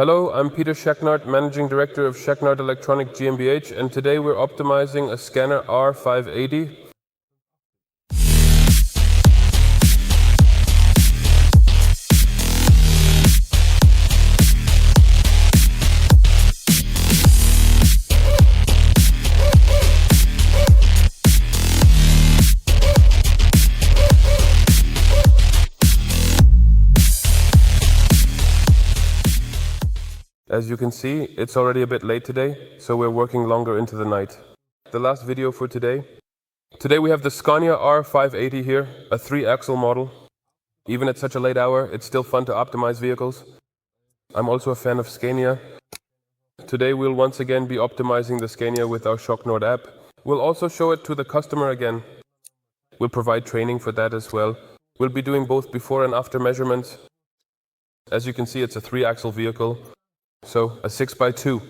Hello, I'm Peter Schaknat, Managing Director of Schaknat Electronic GmbH, and today we're optimizing a Scania R580. As you can see, it's already a bit late today, so we're working longer into the night. The last video for today. Today we have the Scania R580 here, a 3-axle model. Even at such a late hour, it's still fun to optimize vehicles. I'm also a fan of Scania. Today we'll once again be optimizing the Scania with our Schaknat App. We'll also show it to the customer again. We'll provide training for that as well. We'll be doing both before and after measurements. As you can see, it's a 3-axle vehicle. So a 6x2.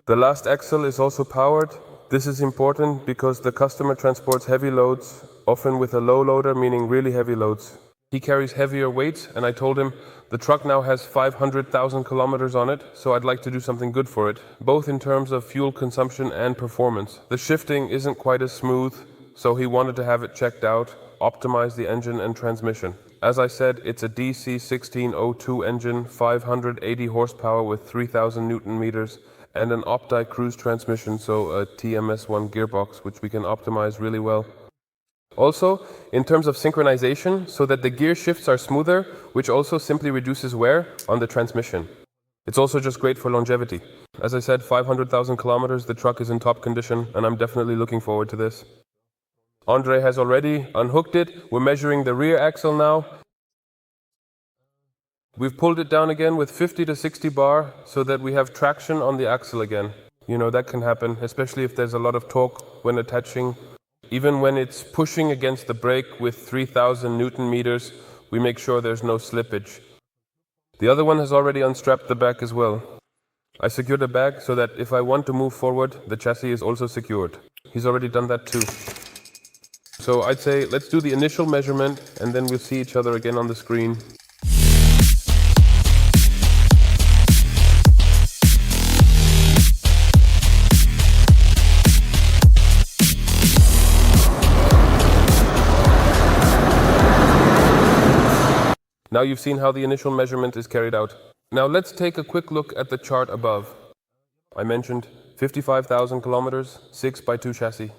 The last axle is also powered. This is important because the customer transports heavy loads, often with a low loader, meaning really heavy loads. He carries heavier weights, and I told him the truck now has 500,000 kilometers on it, so I'd like to do something good for it, both in terms of fuel consumption and performance. The shifting isn't quite as smooth, so he wanted to have it checked out, optimize the engine and transmission. As I said, it's a DC16 O2 engine, 580 horsepower with 3000 Newton meters, and an Opti cruise transmission, so a TMS1 gearbox, which we can optimize really well. Also, in terms of synchronization, so that the gear shifts are smoother, which also simply reduces wear on the transmission. It's also just great for longevity. As I said, 500,000 kilometers, the truck is in top condition, and I'm definitely looking forward to this. Andre has already unhooked it. We're measuring the rear axle now. We've pulled it down again with 50 to 60 bar so that we have traction on the axle again. You know, that can happen, especially if there's a lot of torque when attaching. Even when it's pushing against the brake with 3000 Newton meters, we make sure there's no slippage. The other one has already unstrapped the back as well. I secured the back so that if I want to move forward, the chassis is also secured. He's already done that too. So I'd say let's do the initial measurement and then we'll see each other again on the screen. Now you've seen how the initial measurement is carried out. Now let's take a quick look at the chart above. I mentioned 55,000 kilometers, 6x2 chassis.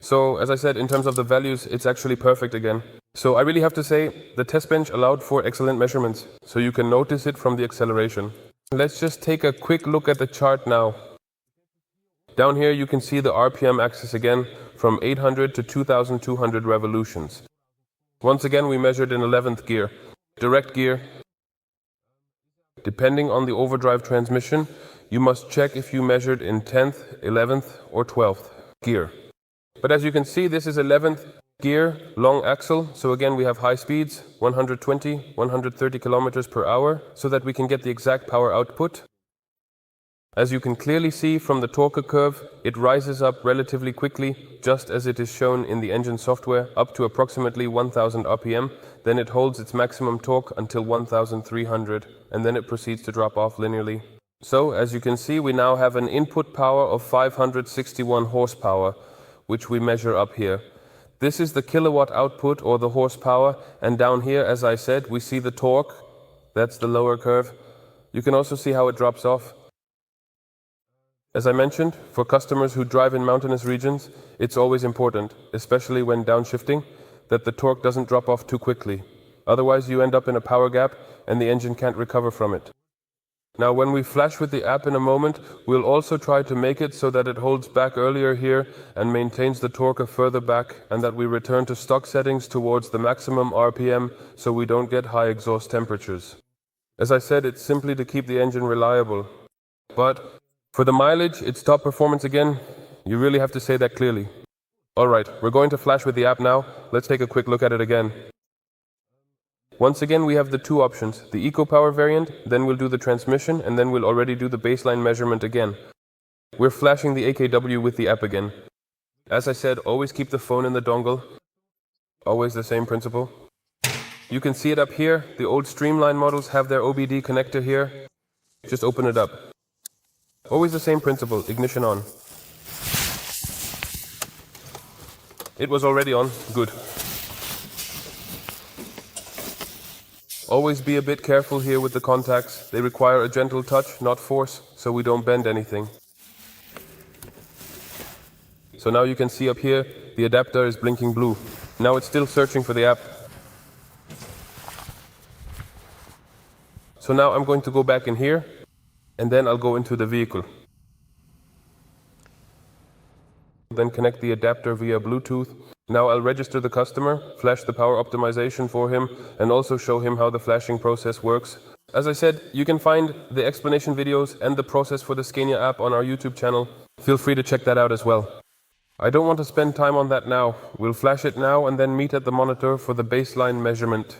So, as I said, in terms of the values, it's actually perfect again. So I really have to say, the test bench allowed for excellent measurements, so you can notice it from the acceleration. Let's just take a quick look at the chart now. Down here you can see the RPM axis again, from 800 to 2200 revolutions. Once again we measured in 11th gear, direct gear. Depending on the overdrive transmission, you must check if you measured in 10th, 11th or 12th gear. But as you can see, this is 11th gear, long axle, so again we have high speeds, 120, 130 kilometers per hour, so that we can get the exact power output. As you can clearly see from the torque curve, it rises up relatively quickly, just as it is shown in the engine software, up to approximately 1000 RPM, then it holds its maximum torque until 1300, and then it proceeds to drop off linearly. So, as you can see, we now have an input power of 561 horsepower, which we measure up here. This is the kilowatt output or the horsepower, and down here, as I said, we see the torque. That's the lower curve. You can also see how it drops off. As I mentioned, for customers who drive in mountainous regions, it's always important, especially when downshifting, that the torque doesn't drop off too quickly. Otherwise you end up in a power gap and the engine can't recover from it. Now when we flash with the app in a moment, we'll also try to make it so that it holds back earlier here and maintains the torque further back, and that we return to stock settings towards the maximum RPM so we don't get high exhaust temperatures. As I said, it's simply to keep the engine reliable. But for the mileage, it's top performance again. You really have to say that clearly. Alright, we're going to flash with the app now. Let's take a quick look at it again. Once again, we have the two options, the EcoPower variant, then we'll do the transmission, and then we'll already do the baseline measurement again. We're flashing the AKW with the app again. As I said, always keep the phone in the dongle. Always the same principle. You can see it up here. The old Streamline models have their OBD connector here. Just open it up. Always the same principle, ignition on. It was already on, good. Always be a bit careful here with the contacts. They require a gentle touch, not force, so we don't bend anything. So now you can see up here, the adapter is blinking blue. Now it's still searching for the app. So now I'm going to go back in here, and then I'll go into the vehicle. Then connect the adapter via Bluetooth. Now I'll register the customer, flash the power optimization for him, and also show him how the flashing process works. As I said, you can find the explanation videos and the process for the Scania app on our YouTube channel. Feel free to check that out as well. I don't want to spend time on that now. We'll flash it now and then meet at the monitor for the baseline measurement.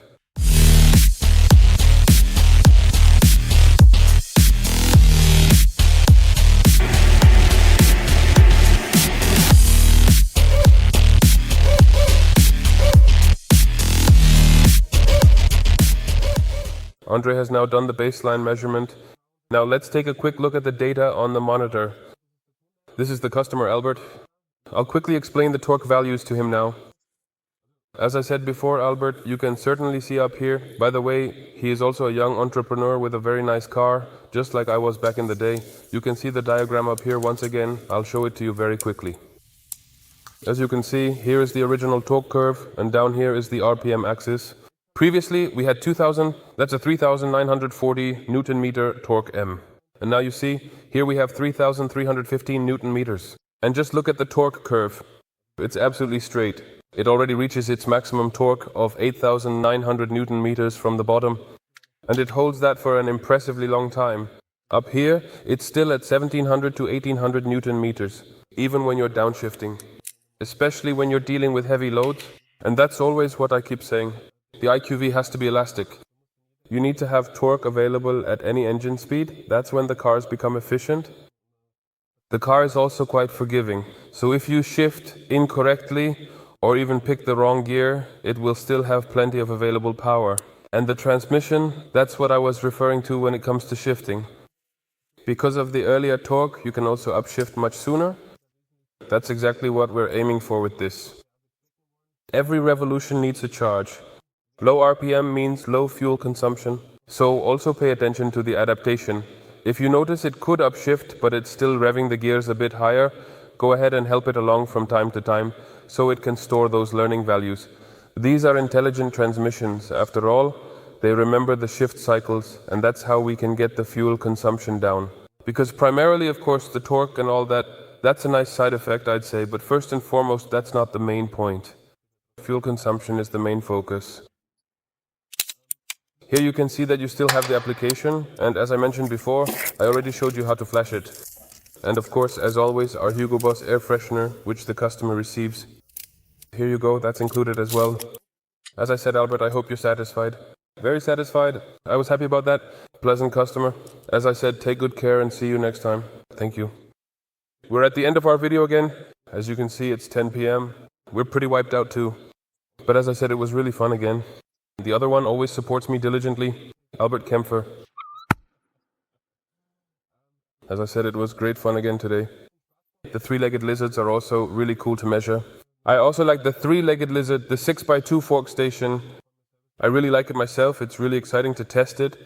Andre has now done the baseline measurement. Now let's take a quick look at the data on the monitor. This is the customer Albert. I'll quickly explain the torque values to him now. As I said before, Albert, you can certainly see up here. By the way, he is also a young entrepreneur with a very nice car, just like I was back in the day. You can see the diagram up here once again. I'll show it to you very quickly. As you can see, here is the original torque curve, and down here is the RPM axis. Previously, we had 2000, that's a 3,940 Newton meter torque M. And now you see, here we have 3,315 Newton meters. And just look at the torque curve. It's absolutely straight. It already reaches its maximum torque of 8,900 Newton meters from the bottom. And it holds that for an impressively long time. Up here, it's still at 1,700 to 1,800 Newton meters, even when you're downshifting. Especially when you're dealing with heavy loads. And that's always what I keep saying. The IQV has to be elastic. You need to have torque available at any engine speed. That's when the cars become efficient. The car is also quite forgiving. So if you shift incorrectly or even pick the wrong gear, it will still have plenty of available power. And the transmission, that's what I was referring to when it comes to shifting. Because of the earlier torque, you can also upshift much sooner. That's exactly what we're aiming for with this. Every revolution needs a charge. Low RPM means low fuel consumption, so also pay attention to the adaptation. If you notice it could upshift, but it's still revving the gears a bit higher, go ahead and help it along from time to time, so it can store those learning values. These are intelligent transmissions. After all, they remember the shift cycles, and that's how we can get the fuel consumption down. Because primarily, of course, the torque and all that, that's a nice side effect, I'd say, but first and foremost, that's not the main point. Fuel consumption is the main focus. Here you can see that you still have the application, and as I mentioned before, I already showed you how to flash it. And of course, as always, our Hugo Boss air freshener, which the customer receives. Here you go, that's included as well. As I said, Albert, I hope you're satisfied. Very satisfied. I was happy about that. Pleasant customer. As I said, take good care and see you next time. Thank you. We're at the end of our video again. As you can see, it's 10 p.m. We're pretty wiped out too. But as I said, it was really fun again. The other one always supports me diligently, Albert Kempfer. As I said, it was great fun again today. The three-legged lizards are also really cool to measure. I also like the three-legged lizard, the 6x2 fork station. I really like it myself. It's really exciting to test it.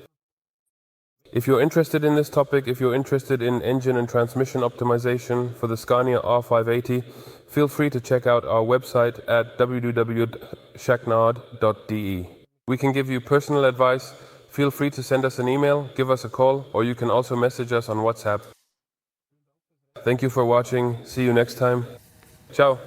If you're interested in this topic, if you're interested in engine and transmission optimization for the Scania R580, feel free to check out our website at www.schaknat.de. We can give you personal advice. Feel free to send us an email, give us a call, or you can also message us on WhatsApp. Thank you for watching. See you next time. Ciao.